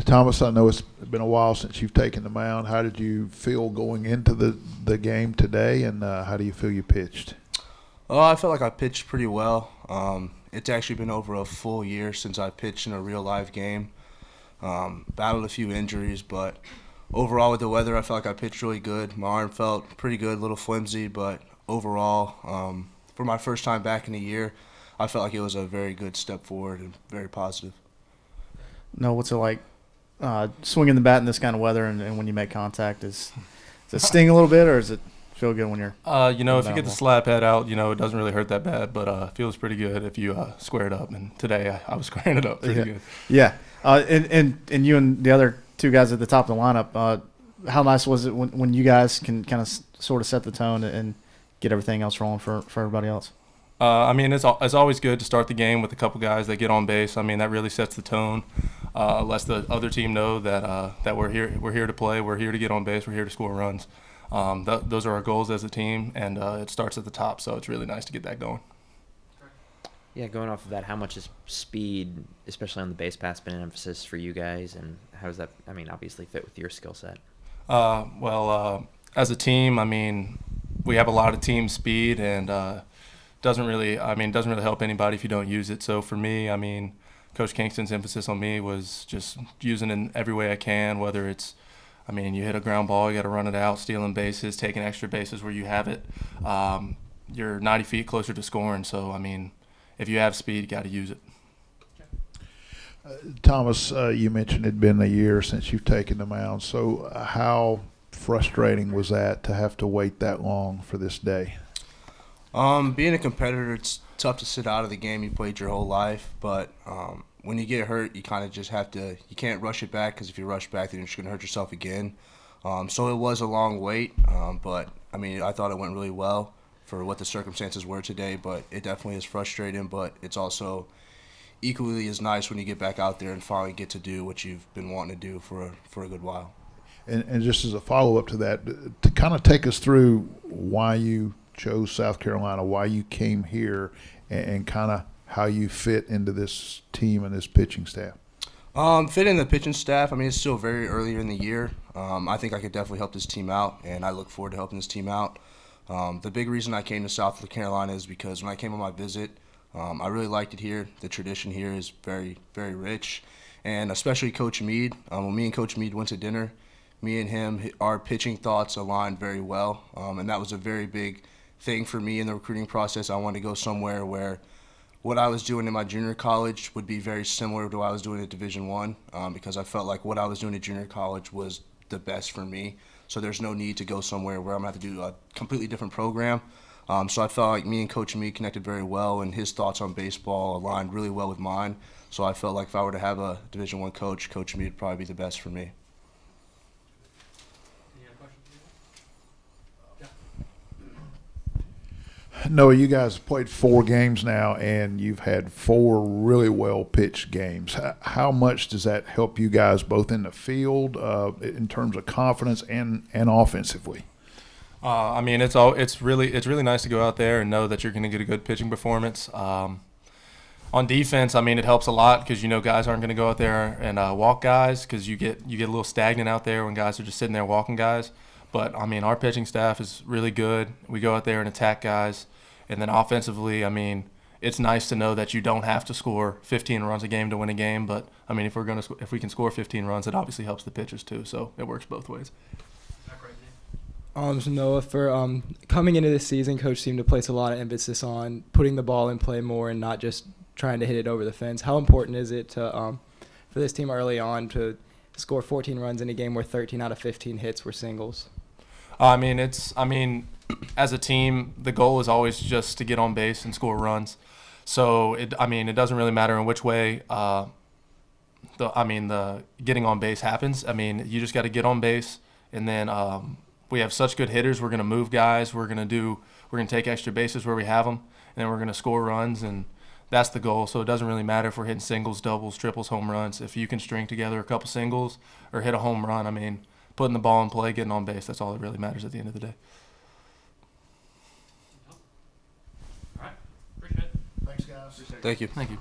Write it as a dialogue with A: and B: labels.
A: Thomas, I know it's been a while since you've taken the mound. How did you feel going into the game today, and how do you feel you pitched?
B: I felt like I pitched pretty well. It's actually been over a full year since I pitched in a real live game. Battled a few injuries, but overall with the weather, I felt like I pitched really good. My arm felt pretty good, a little flimsy, but overall, for my first time back in a year, I felt like it was a very good step forward and very positive.
C: No, what's it like swinging the bat in this kind of weather and when you make contact? Does it sting a little bit, or does it feel good when you're
D: if you get the slap head out, it doesn't really hurt that bad, but it feels pretty good if you square it up. And today I was squaring it up pretty good.
C: Yeah. And you and the other two guys at the top of the lineup, how nice was it when you guys can kind of sort of set the tone and get everything else rolling for everybody else?
D: It's always good to start the game with a couple guys that get on base. That really sets the tone. Lets the other team know that we're here to play, we're here to get on base, we're here to score runs. Those are our goals as a team, and it starts at the top, so it's really nice to get that going.
E: Yeah, going off of that, how much is speed, especially on the base paths, been an emphasis for you guys, and how does that, obviously fit with your skill set?
D: As a team, we have a lot of team speed, and doesn't really help anybody if you don't use it. So for me, Coach Kingston's emphasis on me was just using it in every way I can, whether it's, you hit a ground ball, you got to run it out, stealing bases, taking extra bases where you have it. You're 90 feet closer to scoring, so, if you have speed, you got to use it.
A: Thomas, you mentioned it'd been a year since you've taken the mound. So how frustrating was that to have to wait that long for this day?
B: Being a competitor, it's tough to sit out of the game you played your whole life, but when you get hurt, you kind of just have to – you can't rush it back, because if you rush back, then you're just going to hurt yourself again. So it was a long wait, but, I thought it went really well for what the circumstances were today, but it definitely is frustrating, but it's also equally as nice when you get back out there and finally get to do what you've been wanting to do for a good while.
A: And just as a follow-up to that, to kind of take us through why you chose South Carolina, why you came here, and kind of how you fit into this team and this pitching staff.
B: Fit in the pitching staff, it's still very early in the year. I think I could definitely help this team out, and I look forward to helping this team out. The big reason I came to South Carolina is because when I came on my visit, I really liked it here. The tradition here is very, very rich, and especially Coach Meade. When me and Coach Meade went to dinner, me and him, our pitching thoughts aligned very well, and that was a very big thing for me in the recruiting process. I wanted to go somewhere where what I was doing in my junior college would be very similar to what I was doing at Division I, because I felt like what I was doing at junior college was the best for me. So there's no need to go somewhere where I'm going to have to do a completely different program. So I felt like me and Coach Meade connected very well, and his thoughts on baseball aligned really well with mine. So I felt like if I were to have a Division I coach, Coach Meade would probably be the best for me.
A: Noah, you guys have played 4 games now, and you've had 4 really well-pitched games. How much does that help you guys both in the field in terms of confidence and offensively?
D: It's really nice to go out there and know that you're going to get a good pitching performance. On defense, it helps a lot because guys aren't going to go out there and walk guys, because you get a little stagnant out there when guys are just sitting there walking guys. But, our pitching staff is really good. We go out there and attack guys. And then offensively, it's nice to know that you don't have to score 15 runs a game to win a game. But, if we can score 15 runs, it obviously helps the pitchers too. So it works both ways.
F: So Noah, for coming into this season, Coach seemed to place a lot of emphasis on putting the ball in play more and not just trying to hit it over the fence. How important is it to for this team early on to score 14 runs in a game where 13 out of 15 hits were singles?
D: As a team, the goal is always just to get on base and score runs. So it doesn't really matter in which way the getting on base happens. You just got to get on base, and then we have such good hitters. We're going to move guys. We're going to take extra bases where we have them, and then we're going to score runs, and that's the goal. So it doesn't really matter if we're hitting singles, doubles, triples, home runs. If you can string together a couple singles or hit a home run, putting the ball in play, getting on base, that's all that really matters at the end of the day.
A: Thanks, guys.
B: Thank you.
D: Thank you.